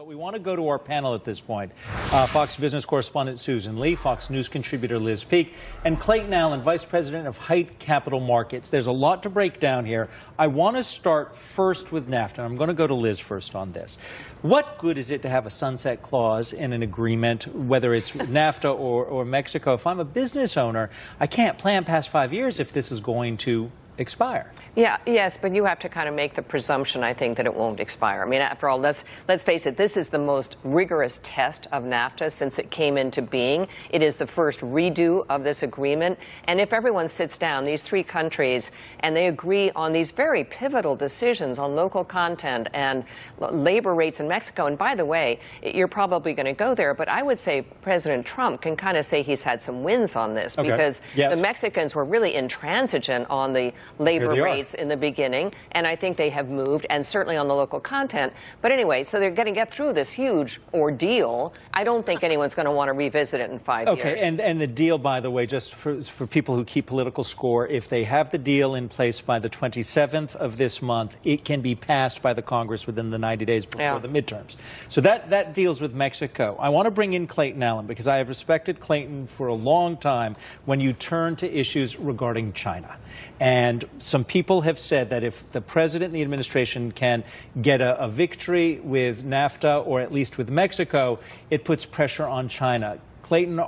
But we want to go to our panel at this point. Fox Business correspondent Susan Lee, Fox News contributor Liz Peek, and Clayton Allen, Vice President of Haight Capital Markets. There's a lot to break down here. I want to start first with NAFTA, and I'm going to go to Liz first on this. What good is it to have a sunset clause in an agreement, whether it's NAFTA or Mexico? If I'm a business owner, I can't plan past 5 years if this is going to expire. Yes, but you have to kind of make the presumption, I think, that it won't expire. I mean, after all, let's face it, this is the most rigorous test of NAFTA since it came into being. It is the first redo of this agreement. And if everyone sits down, these three countries, and they agree on these very pivotal decisions on local content and labor rates in Mexico, and by the way, you're probably going to go there, but I would say President Trump can kind of say he's had some wins on this because the Mexicans were really intransigent on the labor rates in the beginning, and I think they have moved, and certainly on the local content. But anyway, so they're going to get through this huge ordeal. I don't think anyone's going to want to revisit it in 5 years. Okay, and the deal, by the way, just for people who keep political score, if they have the deal in place by the 27th of this month, it can be passed by the Congress within the 90 days before the midterms. So that deals with Mexico. I want to bring in Clayton Allen because I have respected Clayton for a long time when you turn to issues regarding China. And some people have said that if the president and the administration can get a victory with NAFTA or at least with Mexico, it puts pressure on China. Clayton,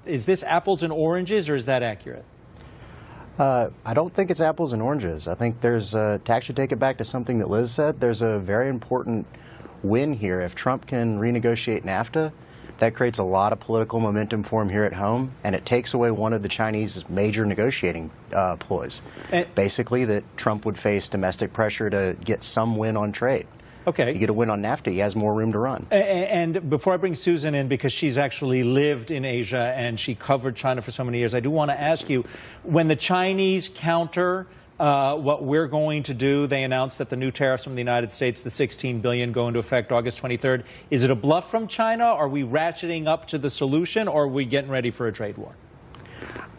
is this apples and oranges, or is that accurate? I don't think it's apples and oranges. I think there's, to actually take it back to something that Liz said, there's a very important win here. If Trump can renegotiate NAFTA, that creates a lot of political momentum for him here at home, and it takes away one of the Chinese major negotiating ploys. Basically, that Trump would face domestic pressure to get some win on trade. Okay. You get a win on NAFTA, he has more room to run. And before I bring Susan in, because she's actually lived in Asia and she covered China for so many years, I do want to ask you, when the Chinese counter what we're going to do, they announced that the new tariffs from the United States, the $16 billion, go into effect August 23rd. Is it a bluff from China? Are we ratcheting up to the solution, or are we getting ready for a trade war?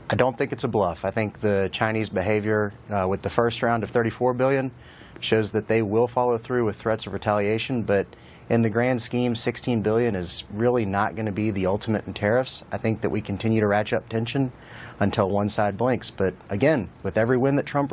I don't think it's a bluff. I think the Chinese behavior with the first round of $34 billion shows that they will follow through with threats of retaliation, but in the grand scheme, $16 billion is really not going to be the ultimate in tariffs. I think that we continue to ratchet up tension until one side blinks. But again, with every win that Trump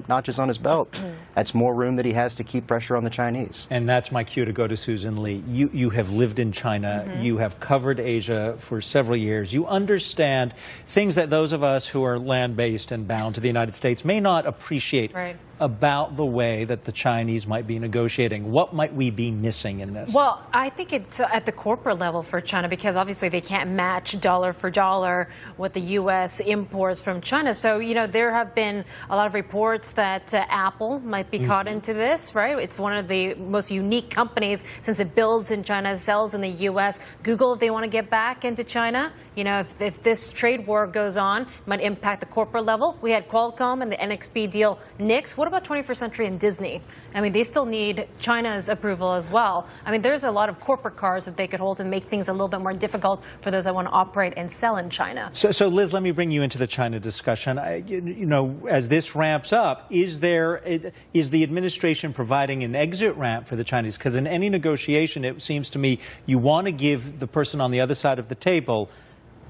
notches on his belt, that's more room that he has to keep pressure on the Chinese. And that's my cue to go to Susan Lee. You have lived in China. You have covered Asia for several years. You understand things that those of us who are land-based and bound to the United States may not appreciate about the way that the Chinese might be negotiating. What might we be missing in this? Well, I think it's at the corporate level for China, because obviously they can't match dollar for dollar what the U.S. imports from China. So, you know, there have been a lot of reports that Apple might be caught into this, right? It's one of the most unique companies since it builds in China, sells in the U.S. Google, if they want to get back into China, you know, if this trade war goes on, it might impact the corporate level. We had Qualcomm and the NXP deal nixed. What about 21st Century and Disney? I mean, they still need China's approval as well. I mean, there's a lot of corporate cars that they could hold and make things a little bit more difficult for those that want to operate and sell in China. So Liz, let me bring you into the China discussion. You know, as this ramps up, is the administration providing an exit ramp for the Chinese? Because in any negotiation, it seems to me you want to give the person on the other side of the table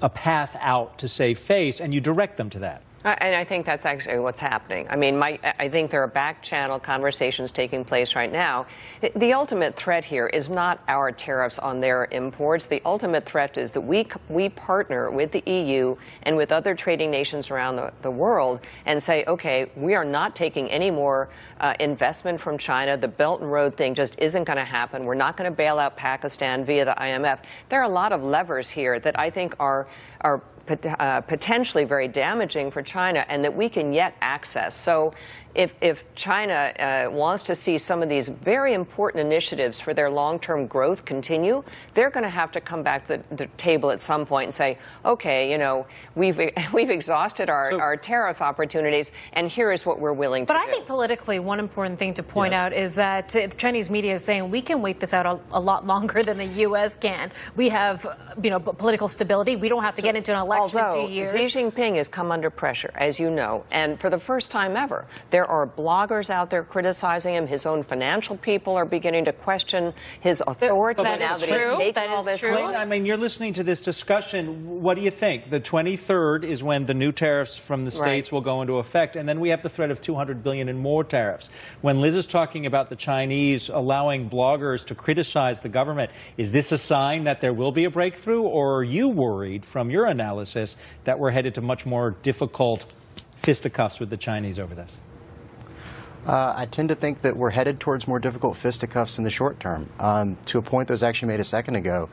a path out to save face, and you direct them to that. And I think that's actually what's happening. I mean, I think there are back-channel conversations taking place right now. The ultimate threat here is not our tariffs on their imports. The ultimate threat is that we partner with the EU and with other trading nations around the world and say, okay, we are not taking any more investment from China. The Belt and Road thing just isn't going to happen. We're not going to bail out Pakistan via the IMF. There are a lot of levers here that I think are potentially very damaging for China and that we can yet access. So if China wants to see some of these very important initiatives for their long-term growth continue, they're going to have to come back to the table at some point and say, okay, you know, we've exhausted our tariff opportunities, and here is what we're willing to do. But I think politically, one important thing to point out is that the Chinese media is saying we can wait this out a lot longer than the U.S. can. We have, you know, political stability. We don't have to get into an election in 2 years. Xi Jinping has come under pressure, as you know, and for the first time ever, there There are bloggers out there criticizing him. His own financial people are beginning to question his authority now that he's taken all this. Clayton, I mean, you're listening to this discussion. What do you think? The 23rd is when the new tariffs from the states will go into effect, and then we have the threat of $200 billion in more tariffs. When Liz is talking about the Chinese allowing bloggers to criticize the government, is this a sign that there will be a breakthrough, or are you worried from your analysis that we're headed to much more difficult fisticuffs with the Chinese over this? I tend to think that we're headed towards more difficult fisticuffs in the short term. To a point that was actually made a second ago,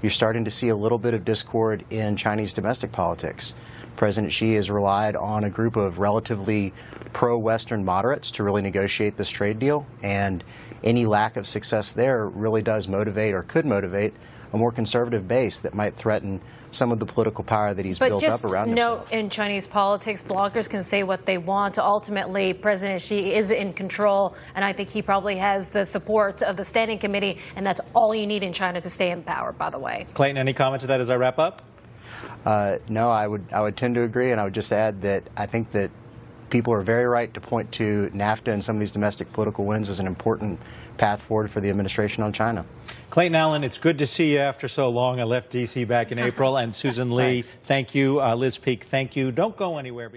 you're starting to see a little bit of discord in Chinese domestic politics. President Xi has relied on a group of relatively pro-Western moderates to really negotiate this trade deal, and any lack of success there really does motivate, or could motivate, a more conservative base that might threaten some of the political power that he's built up around himself. But just in Chinese politics, bloggers can say what they want. Ultimately, President Xi is in control, and I think he probably has the support of the Standing Committee, and that's all you need in China to stay in power, by the way. Clayton, any comment to that as I wrap up? No, I would tend to agree, and I would just add that I think that people are very right to point to NAFTA and some of these domestic political wins as an important path forward for the administration on China. Clayton Allen, it's good to see you after so long. I left D.C. back in April. And Susan Lee, thank you. Liz Peek, thank you. Don't go anywhere.